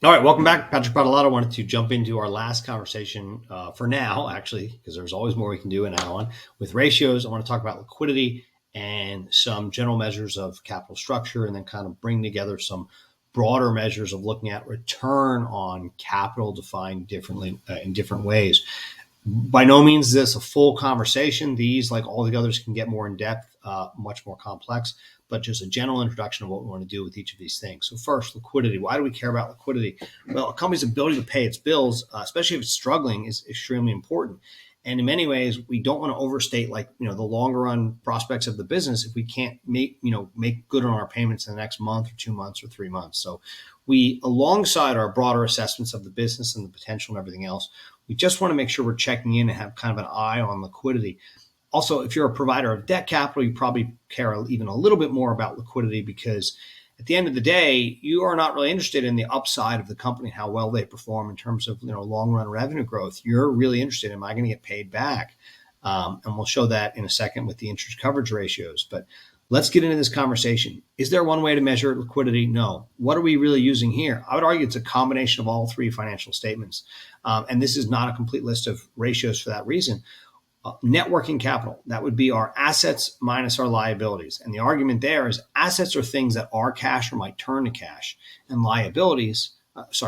All right, welcome back. Patrick Badalato. Wanted to jump into our last conversation for now, actually, because there's always more we can do and add on with ratios. I want to talk about liquidity and some general measures of capital structure, and then kind of bring together some broader measures of looking at return on capital defined differently in different ways. By no means is this a full conversation. These, like all the others, can get more in depth, much more complex, but just a general introduction of what we want to do with each of these things. So first, liquidity. Why do we care about liquidity? Well, a company's ability to pay its bills, especially if it's struggling, is extremely important. And in many ways, we don't want to overstate, like, the longer run prospects of the business if we can't make good on our payments in the next month or 2 months or 3 months. So we, alongside our broader assessments of the business and the potential and everything else, we just want to make sure we're checking in and have kind of an eye on liquidity. Also, if you're a provider of debt capital, you probably care even a little bit more about liquidity, because at the end of the day, you are not really interested in the upside of the company, how well they perform in terms of long run revenue growth. You're really interested in, am I going to get paid back? And we'll show that in a second with the interest coverage ratios. But let's get into this conversation. Is there one way to measure liquidity? No. What are we really using here? I would argue it's a combination of all three financial statements. And this is not a complete list of ratios for that reason. Net working capital, that would be our assets minus our liabilities. And the argument there is assets are things that are cash or might turn to cash, and liabilities,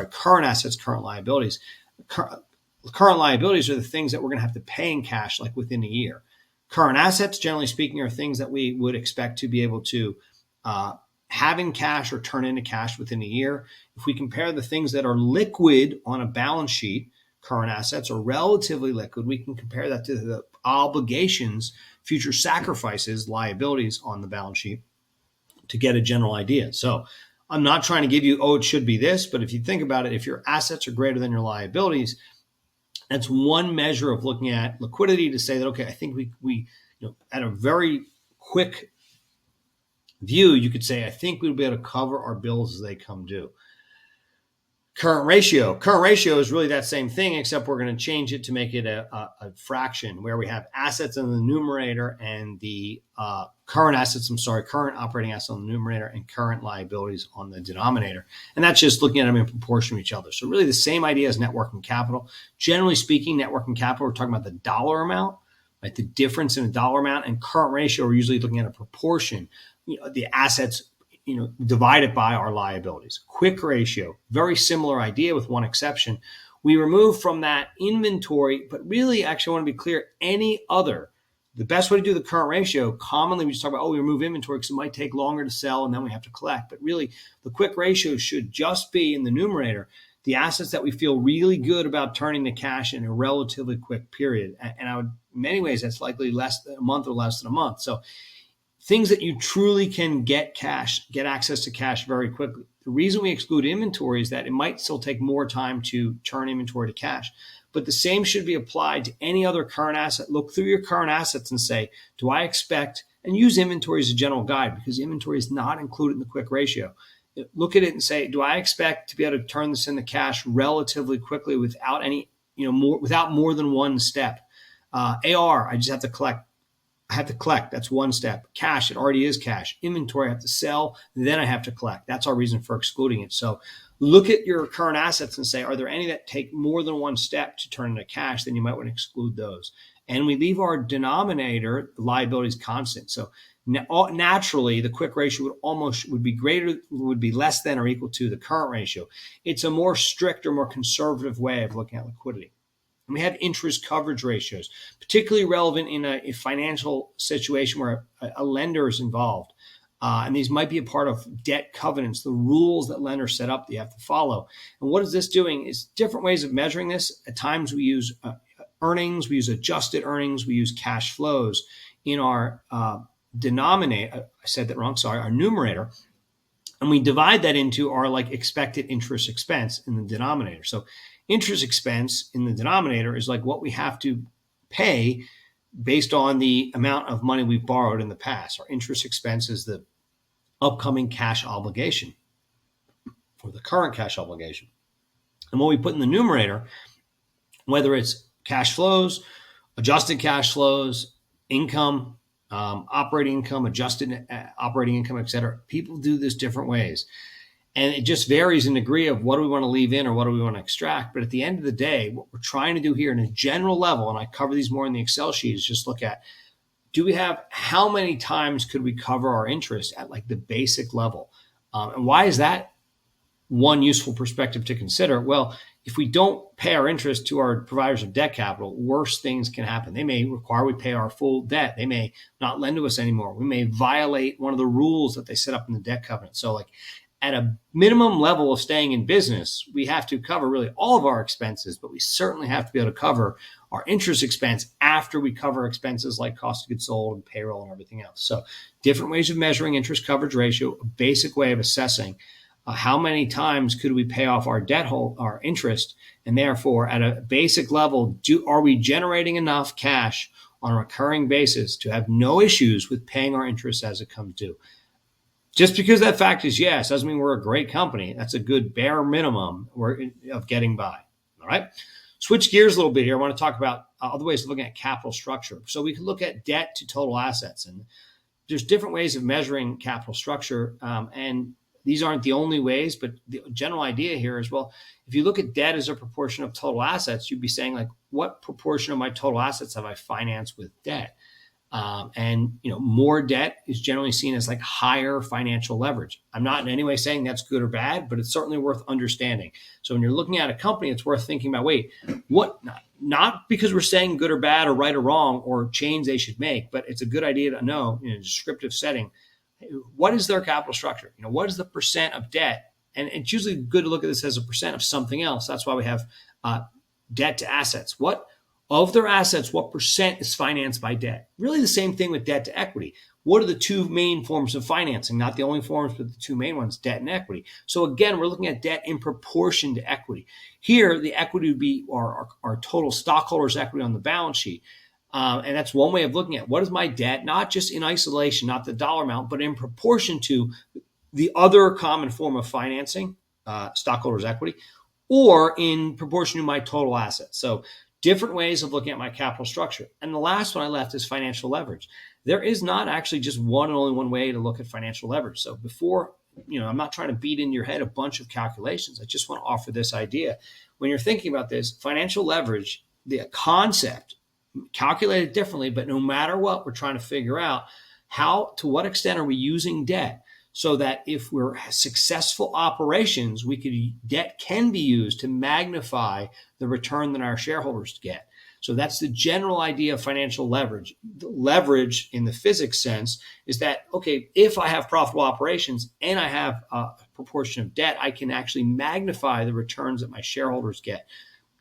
current assets, current liabilities. Current liabilities are the things that we're going to have to pay in cash, like within a year. Current assets, generally speaking, are things that we would expect to be able to have in cash or turn into cash within a year. If we compare the things that are liquid on a balance sheet, current assets are relatively liquid, we can compare that to the obligations, future sacrifices, liabilities on the balance sheet to get a general idea. So I'm not trying to give you, it should be this, but if you think about it, if your assets are greater than your liabilities, that's one measure of looking at liquidity to say that, okay, I think we at a very quick view, you could say, I think we'll be able to cover our bills as they come due. Current ratio is really that same thing, except we're going to change it to make it a fraction where we have assets in the numerator and the current operating assets on the numerator and current liabilities on the denominator. And that's just looking at them in proportion to each other. So really the same idea as net working capital. Generally speaking, net working capital, we're talking about the dollar amount, right? The difference in the dollar amount. And current ratio, we're usually looking at a proportion, the assets divided by our liabilities. Quick ratio, very similar idea with one exception. We remove from that inventory, but really, actually, I want to be clear, any other. The best way to do the current ratio, commonly we just talk about, we remove inventory because it might take longer to sell and then we have to collect. But really, the quick ratio should just be in the numerator, the assets that we feel really good about turning to cash in a relatively quick period. And I would, in many ways, that's likely less than a month or less than a month. So things that you truly can get access to cash very quickly. The reason we exclude inventory is that it might still take more time to turn inventory to cash. But the same should be applied to any other current asset. Look through your current assets and say, do I expect, and use inventory as a general guide because inventory is not included in the quick ratio. Look at it and say, do I expect to be able to turn this into cash relatively quickly without without more than one step? AR, I just have to collect. I have to collect. That's one step. Cash, it already is cash. Inventory, I have to sell. Then I have to collect. That's our reason for excluding it. So look at your current assets and say, are there any that take more than one step to turn into cash? Then you might want to exclude those. And we leave our denominator, liabilities, constant. So naturally, the quick ratio would be less than or equal to the current ratio. It's a more strict or more conservative way of looking at liquidity. And we have interest coverage ratios, particularly relevant in a financial situation where a lender is involved. And these might be a part of debt covenants, the rules that lenders set up that you have to follow. And what is this doing? Is different ways of measuring this. At times we use earnings, we use adjusted earnings, we use cash flows in our denominator. I said that wrong, sorry, our numerator. And we divide that into our expected interest expense in the denominator. So interest expense in the denominator is like what we have to pay based on the amount of money we've borrowed in the past. Our interest expense is the upcoming cash obligation or the current cash obligation. And what we put in the numerator, whether it's cash flows, adjusted cash flows, income, operating income, adjusted operating income, et cetera, people do this different ways. And it just varies in degree of what do we want to leave in or what do we want to extract. But at the end of the day, what we're trying to do here in a general level, and I cover these more in the Excel sheet, is just look at, do we have, how many times could we cover our interest at like the basic level? And why is that one useful perspective to consider? Well, if we don't pay our interest to our providers of debt capital, worse things can happen. They may require we pay our full debt. They may not lend to us anymore. We may violate one of the rules that they set up in the debt covenant. So like at a minimum level of staying in business, we have to cover really all of our expenses, but we certainly have to be able to cover our interest expense after we cover expenses like cost of goods sold and payroll and everything else. So different ways of measuring interest coverage ratio, a basic way of assessing how many times could we pay off our debt, our interest, and therefore at a basic level, are we generating enough cash on a recurring basis to have no issues with paying our interest as it comes due? Just because that fact is yes doesn't mean we're a great company. That's a good bare minimum of getting by. All right. Switch gears a little bit here. I want to talk about other ways of looking at capital structure. So we can look at debt to total assets, and there's different ways of measuring capital structure, and these aren't the only ways, but the general idea here is, well, if you look at debt as a proportion of total assets, you'd be saying like, what proportion of my total assets have I financed with debt? And more debt is generally seen as like higher financial leverage. I'm not in any way saying that's good or bad, but it's certainly worth understanding. So when you're looking at a company, it's worth thinking about, wait, what, not because we're saying good or bad or right or wrong or change they should make, but it's a good idea to know in a descriptive setting, what is their capital structure? What is the percent of debt? And it's usually good to look at this as a percent of something else. That's why we have debt to assets. What of their assets, what percent is financed by debt? Really the same thing with debt to equity. What are the two main forms of financing? Not the only forms, but the two main ones, debt and equity. So again, we're looking at debt in proportion to equity. Here, the equity would be our total stockholders' equity on the balance sheet. And that's one way of looking at what is my debt, not just in isolation, not the dollar amount, but in proportion to the other common form of financing, stockholders' equity, or in proportion to my total assets. So different ways of looking at my capital structure. And the last one I left is financial leverage. There is not actually just one and only one way to look at financial leverage. So before, I'm not trying to beat in your head a bunch of calculations. I just want to offer this idea. When you're thinking about this, financial leverage, the concept, calculated differently, but no matter what, we're trying to figure out to what extent are we using debt so that if we're successful operations, debt can be used to magnify the return that our shareholders get. So that's the general idea of financial leverage. The leverage in the physics sense is that, okay, if I have profitable operations and I have a proportion of debt, I can actually magnify the returns that my shareholders get.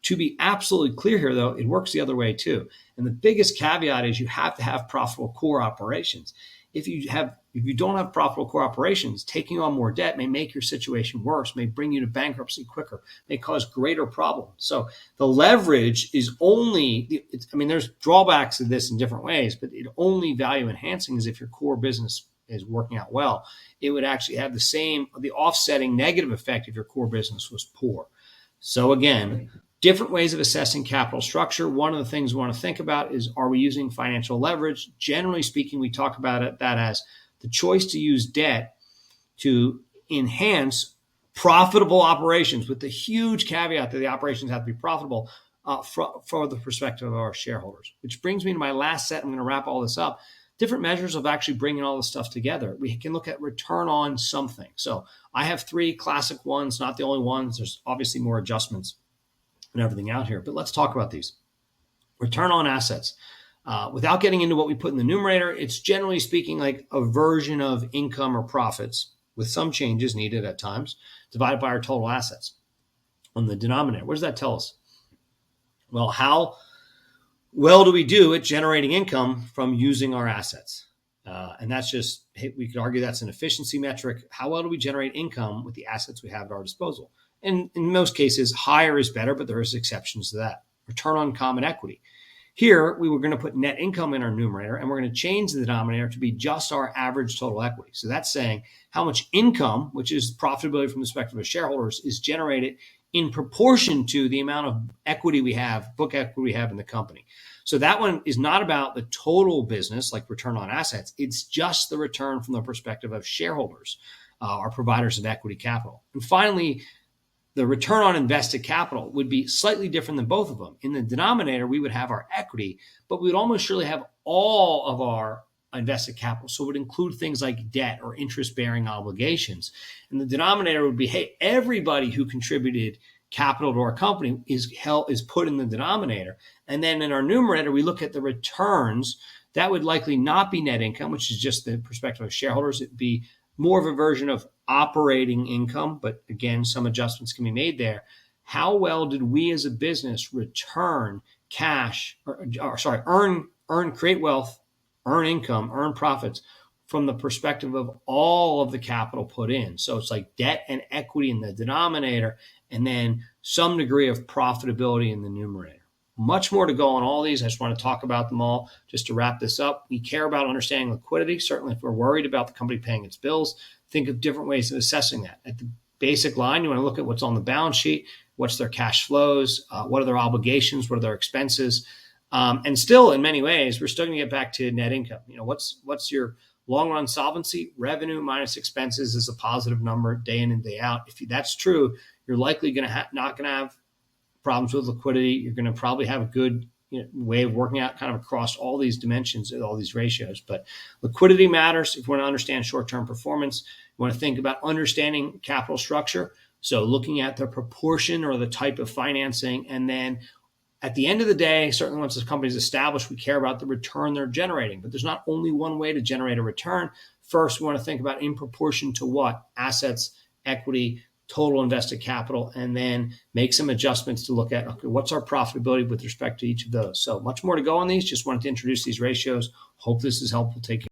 To be absolutely clear here, though, it works the other way too. And the biggest caveat is you have to have profitable core operations. If you don't have profitable core operations, taking on more debt may make your situation worse, may bring you to bankruptcy quicker, may cause greater problems. So the leverage is there's drawbacks to this in different ways, but it only value enhancing is if your core business is working out well. It would actually have the offsetting negative effect if your core business was poor. So again, different ways of assessing capital structure. One of the things we want to think about is, are we using financial leverage? Generally speaking, we talk about that as the choice to use debt to enhance profitable operations, with the huge caveat that the operations have to be profitable from the perspective of our shareholders. Which brings me to my last set. I'm going to wrap all this up. Different measures of actually bringing all this stuff together. We can look at return on something. So I have three classic ones, not the only ones. There's obviously more adjustments and everything out here, but let's talk about these. Return on assets. Without getting into what we put in the numerator, it's generally speaking like a version of income or profits with some changes needed at times, divided by our total assets on the denominator. What does that tell us? Well, how well do we do at generating income from using our assets? And that's just, we could argue that's an efficiency metric. How well do we generate income with the assets we have at our disposal? And in most cases, higher is better, but there is exceptions to that. Return on common equity. Here, we were going to put net income in our numerator, and we're going to change the denominator to be just our average total equity. So that's saying how much income, which is profitability from the perspective of shareholders, is generated in proportion to the amount of equity we have, book equity we have in the company. So that one is not about the total business, like return on assets. It's just the return from the perspective of shareholders. are providers of equity capital. And finally, the return on invested capital would be slightly different than both of them. In the denominator, we would have our equity, but we would almost surely have all of our invested capital. So it would include things like debt or interest-bearing obligations. And the denominator would be, hey, everybody who contributed capital to our company is put in the denominator. And then in our numerator, we look at the returns. That would likely not be net income, which is just the perspective of shareholders. It'd be more of a version of operating income, but again, some adjustments can be made there. How well did we as a business return cash, create wealth, earn income, earn profits from the perspective of all of the capital put in? So it's like debt and equity in the denominator, and then some degree of profitability in the numerator. Much more to go on all these. I just want to talk about them all. Just to wrap this up, we care about understanding liquidity. Certainly, if we're worried about the company paying its bills, think of different ways of assessing that. At the basic line, you want to look at what's on the balance sheet, what's their cash flows, what are their obligations, what are their expenses, and still, in many ways, we're still going to get back to net income. What's your long-run solvency? Revenue minus expenses is a positive number day in and day out. If that's true, you're likely not going to have problems with liquidity. You're going to probably have a good way of working out kind of across all these dimensions and all these ratios. But liquidity matters if you want to understand short-term performance. You want to think about understanding capital structure. So looking at the proportion or the type of financing. And then at the end of the day, certainly once the company is established, we care about the return they're generating. But there's not only one way to generate a return. First, we want to think about in proportion to what? Assets, equity, total invested capital, and then make some adjustments to look at, okay, what's our profitability with respect to each of those. So much more to go on these. Just wanted to introduce these ratios. Hope this is helpful. Take care.